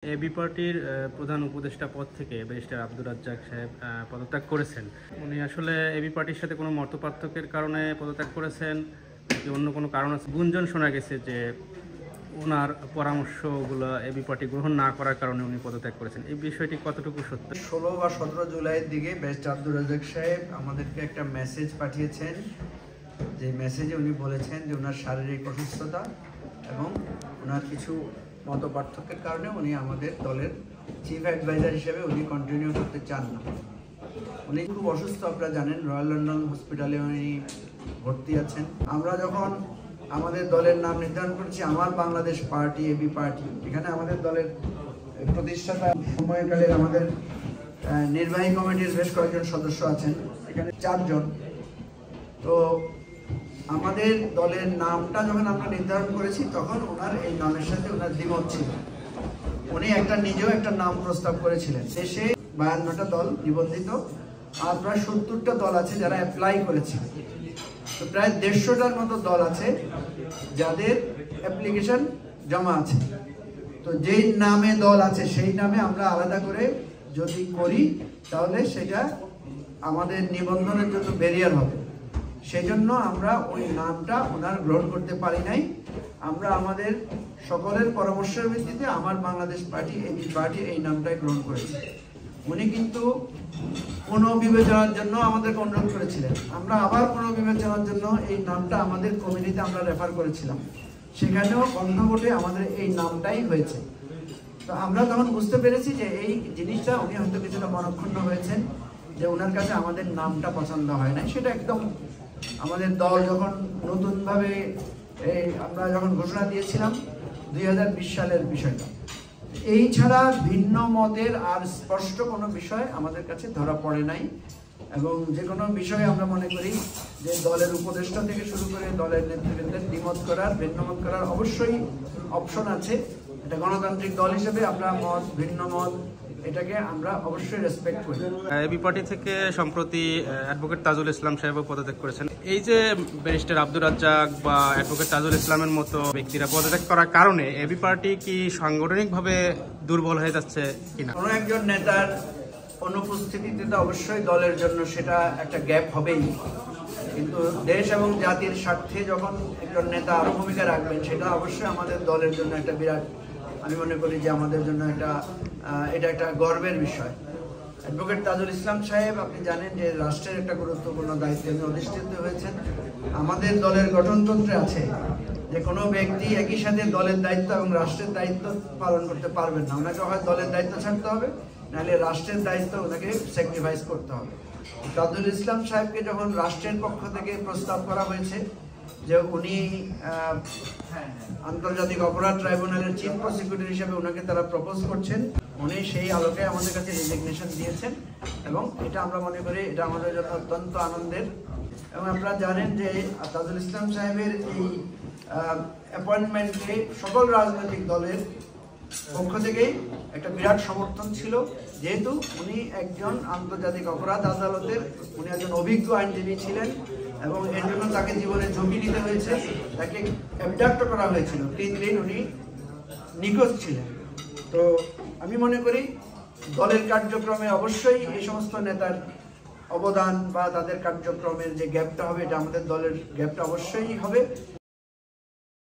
AB পার্টির প্রধান উপদেষ্টা পদ থেকে ব্যারিস্টার আব্দুর রাজ্জাক সাহেব পদত্যাগ করেছেন। উনি আসলে এবি পার্টির সাথে কোনো মতপার্থক্যের কারণে পদত্যাগ করেছেন নাকি অন্য কোনো কারণ আছে? গুঞ্জন শোনা গেছে যে ওনার পরামর্শগুলো এবি পার্টি গ্রহণ না করার কারণে উনি পদত্যাগ করেছেন। এই বিষয়টি কতটুকু সত্য? 16 বা 17 জুলাইয়ের দিকে ব্যারিস্টার আব্দুর রাজ্জাক সাহেব আমাদেরকে একটা মেসেজ পাঠিয়েছেন, যে মেসেজে উনি বলেছেন যে ওনার শারীরিক অসুস্থতা এবং ওনার কিছু মত পার্থক্যের কারণে উনি আমাদের দলের চিফ অ্যাডভাইজার হিসেবে উনি কন্টিনিউ করতে চান না। উনি খুব অসুস্থ, আপনারা জানেন, রয়্যাল লন্ডন হসপিটালে উনি ভর্তি আছেন। আমরা যখন আমাদের দলের নাম নির্ধারণ করেছি আমার বাংলাদেশ পার্টি, এবি পার্টি, এখানে আমাদের দলের প্রতিষ্ঠাতা সময়কালে আমাদের নির্বাহী কমিটির বেশ কয়েকজন সদস্য আছেন, এখানে 4 জন। তো আমাদের দলের নামটা যখন আমরা নির্ধারণ করেছি তখন ওনার এই নামের সাথে ওনার দ্বিমত ছিল। উনি নিজেও একটা নাম প্রস্তাব করেছিলেন। দেশে 52টা দল নিবন্ধিত আর প্রায় 70টা দল আছে যারা অ্যাপ্লাই করেছে। তো প্রায় 150টার মতো দল আছে যাদের অ্যাপ্লিকেশন জমা আছে। তো যেই নামে দল আছে সেই নামে আমরা আলাদা করে যদি করি তাহলে সেটা আমাদের নিবন্ধনের জন্য ব্যারিয়ার হবে। সেই জন্য আমরা ওই নামটা ওনার গ্রহণ করতে পারি নাই। আমরা আমাদের সকলের পরামর্শের ভিত্তিতে আমার বাংলাদেশ পার্টি, এবি পার্টি এই নামটাই গ্রহণ করেছি। উনি কিন্তু পুনর্বিবেচনার জন্য আমাদেরকে অনুরোধ করেছিলেন। আমরা আবার পুনর্বিবেচনার জন্য এই নামটা আমাদের কমিটিতে আমরা রেফার করেছিলাম, সেখানেও গণভোটে আমাদের এই নামটাই হয়েছে। তো আমরা তখন বুঝতে পেরেছি যে এই জিনিসটা উনি হয়তো কিছুটা মনক্ষুণ্ণ হয়েছেন, যে ওনার কাছে আমাদের নামটা পছন্দ হয় না। সেটা একদম আমাদের দল যখন নতুনভাবে আমরা যখন ঘোষণা দিয়েছিলাম 2020 সালের বিষয়টা, এই ছাড়া ভিন্ন মতের আর স্পষ্ট কোনো বিষয় আমাদের কাছে ধরা পড়ে নাই। এবং যে কোনো বিষয়ে আমরা মনে করি যে দলের উপদেষ্টা থেকে শুরু করে দলের নেতৃবৃন্দের দ্বিমত করার, ভিন্নমত করার অবশ্যই অপশন আছে। এটা গণতান্ত্রিক দল হিসেবে আমরা ভিন্ন মত এটাকে আমরা অবশ্যই রেসপেক্ট করি। এবি পার্টি থেকে সম্প্রতি অ্যাডভোকেট তাজুল ইসলাম সাহেবও পদত্যাগ করেছেন। এই যে ব্যারিস্টার আব্দুর রাজ্জাক বা অ্যাডভোকেট তাজুল ইসলামের মতো ব্যক্তিরা পদত্যাগ করার কারণে এবি পার্টি কি সাংগঠনিকভাবে দুর্বল হয়ে যাচ্ছে কিনা? কোনো একজন নেতার অনুপস্থিতিতে তো অবশ্যই দলের জন্য সেটা একটা গ্যাপ হবেই, কিন্তু দেশ এবং জাতির স্বার্থে যখন একজন নেতা আরো ভূমিকা রাখবেন সেটা অবশ্যই আমাদের দলের জন্য একটা বিরাট, আমি মনে করি যে আমাদের জন্য এটা একটা গর্বের বিষয়। অ্যাডভোকেট তাজুল ইসলাম সাহেব, আপনি জানেন যে রাষ্ট্রের একটা গুরুত্বপূর্ণ দায়িত্বে উনি অধিষ্ঠিত হয়েছেন। আমাদের দলের গঠনতন্ত্রে আছে যে কোনো ব্যক্তি একই সাথে দলের দায়িত্ব এবং রাষ্ট্রের দায়িত্ব পালন করতে পারবেন না। ওনাকে হয় দলের দায়িত্ব ছাড়তে হবে, নাহলে রাষ্ট্রের দায়িত্ব ওনাকে স্যাক্রিফাইস করতে হবে। তাজুল ইসলাম সাহেবকে যখন রাষ্ট্রের পক্ষ থেকে প্রস্তাব করা হয়েছে যে উনি আন্তর্জাতিক অপরাধ ট্রাইব্যুনালের চিফ প্রসিকিউটর হিসেবে ওনাকে তারা প্রপোজ করছেন, উনি সেই আলোকে আমাদের কাছে রেজিগনেশন দিয়েছেন এবং এটা আমরা মনে করি এটা আমাদের জন্য অত্যন্ত আনন্দের। এবং আপনারা জানেন যে তাজুল ইসলাম সাহেবের এই অ্যাপয়েন্টমেন্টে সকল রাজনৈতিক দলের পক্ষ থেকেই একটা বিরাট সমর্থন ছিল, যেহেতু উনি একজন আন্তর্জাতিক অপরাধ আদালতের উনি একজন অভিজ্ঞ আইনজীবী ছিলেন এবং এর জন্য তাকে জীবনে ঝুঁকি নিতে হয়েছে। তাকে অ্যাবডাক্ট করা হয়েছিল, 3 দিন উনি নিখোঁজ ছিলেন। তো আমি মনে করি দলের কার্যক্রমে অবশ্যই এই সমস্ত নেতার অবদান বা তাদের কার্যক্রমের যে গ্যাপটা হবে, এটা আমাদের দলের গ্যাপটা অবশ্যই হবে।